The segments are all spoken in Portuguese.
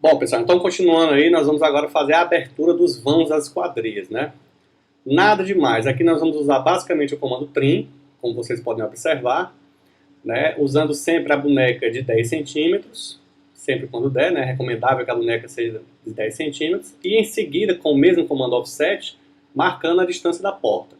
Bom, pessoal, então continuando aí, nós vamos agora fazer a abertura dos vãos das esquadrias, né? Nada demais, aqui nós vamos usar basicamente o comando trim, como vocês podem observar, né? Usando sempre a boneca de 10 centímetros, sempre quando der, né? É recomendável que a boneca seja de 10 centímetros, e em seguida, com o mesmo comando offset, marcando a distância da porta.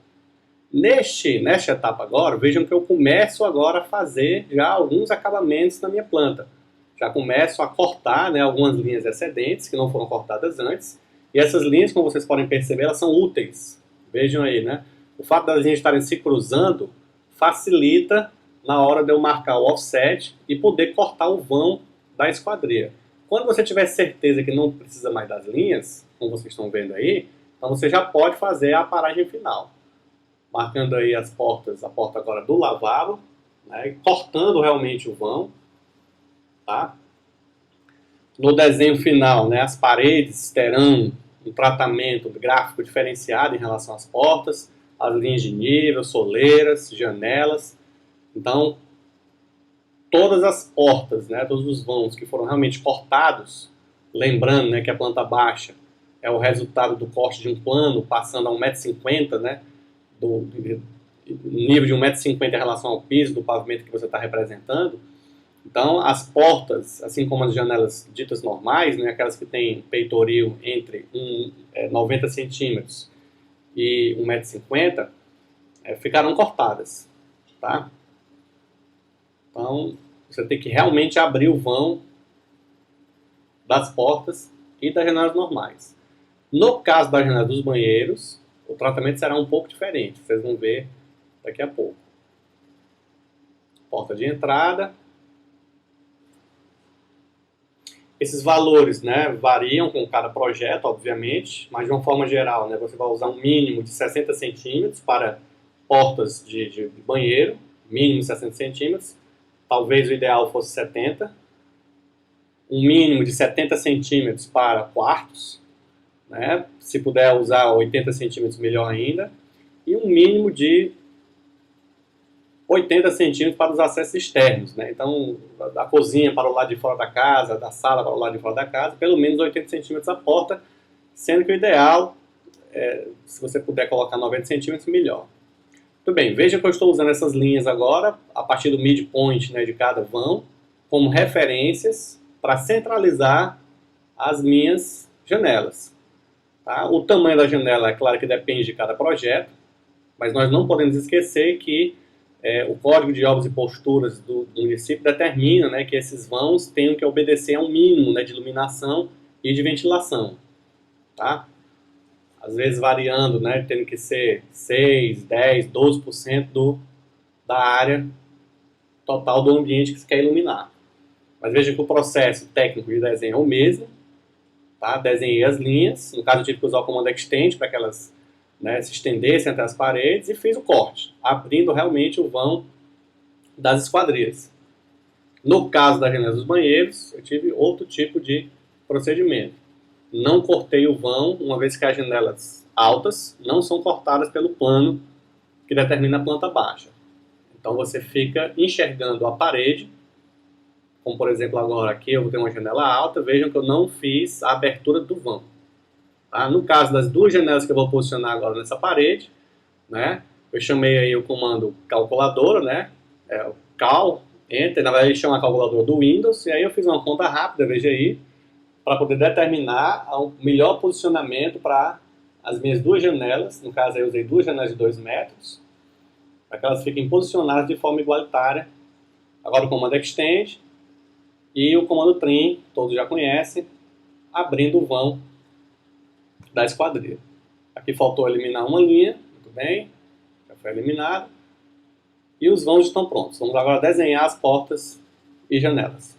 Nesta etapa agora, vejam que eu começo agora a fazer já alguns acabamentos na minha planta. Já começo a cortar, né, algumas linhas excedentes que não foram cortadas antes. E essas linhas, como vocês podem perceber, elas são úteis. Vejam aí, né? O fato das linhas estarem se cruzando facilita na hora de eu marcar o offset e poder cortar o vão da esquadria. Quando você tiver certeza que não precisa mais das linhas, como vocês estão vendo aí, então você já pode fazer a aparagem final. Marcando aí as portas, a porta agora do lavabo, né, cortando realmente o vão. Tá? No desenho final, né, as paredes terão um tratamento gráfico diferenciado em relação às portas, as linhas de nível, soleiras, janelas. Então, todas as portas, né, todos os vãos que foram realmente cortados, lembrando, né, que a planta baixa é o resultado do corte de um plano passando a 1,50 m, né, do nível de 1,50 m em relação ao piso do pavimento que você está representando. Então, as portas, assim como as janelas ditas normais, né, aquelas que têm peitoril entre 90 centímetros e 1,50 m, ficaram cortadas. Tá? Então, você tem que realmente abrir o vão das portas e das janelas normais. No caso das janelas dos banheiros, o tratamento será um pouco diferente. Vocês vão ver daqui a pouco. Porta de entrada. Esses valores, né, variam com cada projeto, obviamente, mas de uma forma geral, né, você vai usar um mínimo de 60 centímetros para portas de banheiro, mínimo de 60 centímetros, talvez o ideal fosse 70, um mínimo de 70 centímetros para quartos, né, se puder usar 80 centímetros melhor ainda, e um mínimo de 80 centímetros para os acessos externos, né? Então, da cozinha para o lado de fora da casa, da sala para o lado de fora da casa, pelo menos 80 centímetros a porta, sendo que o ideal, se você puder colocar 90 centímetros, melhor. Muito bem, veja que eu estou usando essas linhas agora, a partir do midpoint, né, de cada vão, como referências para centralizar as minhas janelas. Tá? O tamanho da janela, é claro que depende de cada projeto, mas nós não podemos esquecer que o Código de Obras e Posturas do município determina, né, que esses vãos tenham que obedecer a um mínimo, né, de iluminação e de ventilação. Tá? Às vezes variando, né, tendo que ser 6, 10, 12% da área total do ambiente que se quer iluminar. Mas veja que o processo técnico de desenho é o mesmo. Tá? Desenhei as linhas, no caso eu tive que usar o comando extend para que elas, né, se estendessem até as paredes, e fiz o corte, abrindo realmente o vão das esquadrias. No caso das janelas dos banheiros, eu tive outro tipo de procedimento. Não cortei o vão, uma vez que as janelas altas não são cortadas pelo plano que determina a planta baixa. Então você fica enxergando a parede, como por exemplo agora aqui eu vou ter uma janela alta, vejam que eu não fiz a abertura do vão. Tá? No caso das duas janelas que eu vou posicionar agora nessa parede, né, eu chamei aí o comando calculadora, né, o cal, enter, na verdade ele chama a calculadora do Windows, e aí eu fiz uma conta rápida, veja aí, para poder determinar o melhor posicionamento para as minhas duas janelas. No caso aí eu usei duas janelas de 2 metros, para que elas fiquem posicionadas de forma igualitária. Agora o comando extend e o comando trim, todos já conhecem, abrindo o vão da esquadria. Aqui faltou eliminar uma linha, muito bem, já foi eliminado. E os vãos estão prontos. Vamos agora desenhar as portas e janelas.